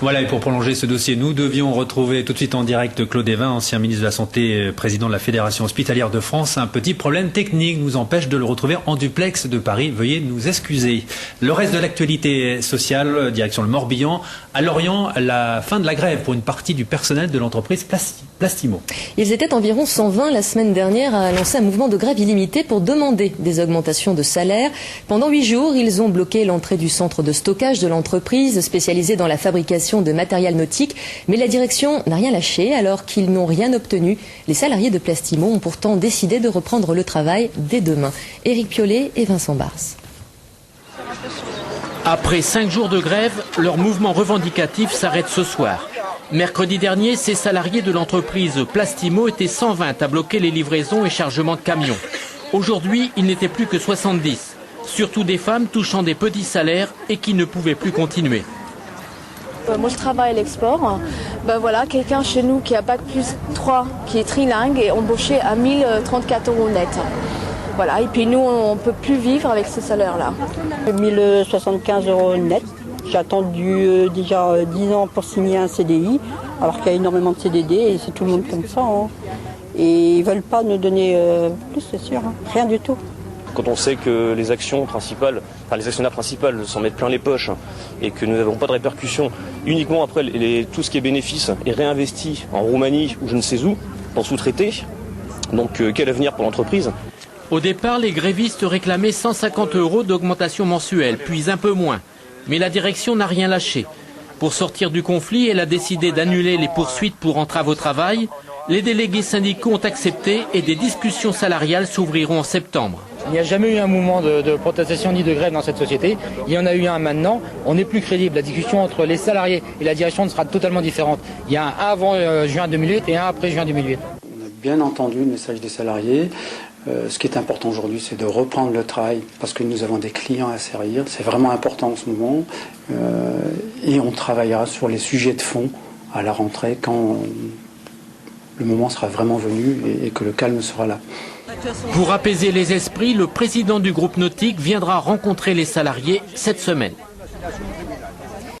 Voilà, et pour prolonger ce dossier, nous devions retrouver tout de suite en direct Claude Évin, ancien ministre de la Santé, président de la Fédération hospitalière de France. Un petit problème technique nous empêche de le retrouver en duplex de Paris. Veuillez nous excuser. Le reste de l'actualité sociale, direction le Morbihan. À Lorient, la fin de la grève pour une partie du personnel de l'entreprise Plastimo. Ils étaient environ 120 la semaine dernière à lancer un mouvement de grève illimité pour demander des augmentations de salaire. Pendant 8 jours, ils ont bloqué l'entrée du centre de stockage de l'entreprise spécialisée dans la fabrication de matériel nautique, mais la direction n'a rien lâché alors qu'ils n'ont rien obtenu. Les salariés de Plastimo ont pourtant décidé de reprendre le travail dès demain. Éric Piolet et Vincent Bars. Après 5 jours de grève, leur mouvement revendicatif s'arrête ce soir. Mercredi dernier, ces salariés de l'entreprise Plastimo étaient 120 à bloquer les livraisons et chargements de camions. Aujourd'hui, ils n'étaient plus que 70, surtout des femmes touchant des petits salaires et qui ne pouvaient plus continuer. Moi je travaille à l'export. Voilà, quelqu'un chez nous qui a Bac plus 3, qui est trilingue, est embauché à 1034 € net. Voilà, et puis nous on ne peut plus vivre avec ce salaire-là. 1075 € net. J'ai attendu déjà 10 ans pour signer un CDI, alors qu'il y a énormément de CDD et c'est tout le monde comme ça. Et ils ne veulent pas nous donner plus, c'est sûr, rien du tout. Quand on sait que les actionnaires principales s'en mettent plein les poches et que nous n'avons pas de répercussions, uniquement après tout ce qui est bénéfice est réinvesti en Roumanie ou je ne sais où, en sous-traité, donc quel avenir pour l'entreprise? Au départ, les grévistes réclamaient 150 € d'augmentation mensuelle, puis un peu moins. Mais la direction n'a rien lâché. Pour sortir du conflit, elle a décidé d'annuler les poursuites pour entrave au travail. Les délégués syndicaux ont accepté et des discussions salariales s'ouvriront en septembre. Il n'y a jamais eu un mouvement de protestation ni de grève dans cette société. Il y en a eu un maintenant. On n'est plus crédible. La discussion entre les salariés et la direction sera totalement différente. Il y a un avant juin 2008 et un après juin 2008. On a bien entendu le message des salariés. Ce qui est important aujourd'hui, c'est de reprendre le travail parce que nous avons des clients à servir. C'est vraiment important en ce moment. Et on travaillera sur les sujets de fond à la rentrée quand le moment sera vraiment venu et que le calme sera là. Pour apaiser les esprits, le président du groupe nautique viendra rencontrer les salariés cette semaine.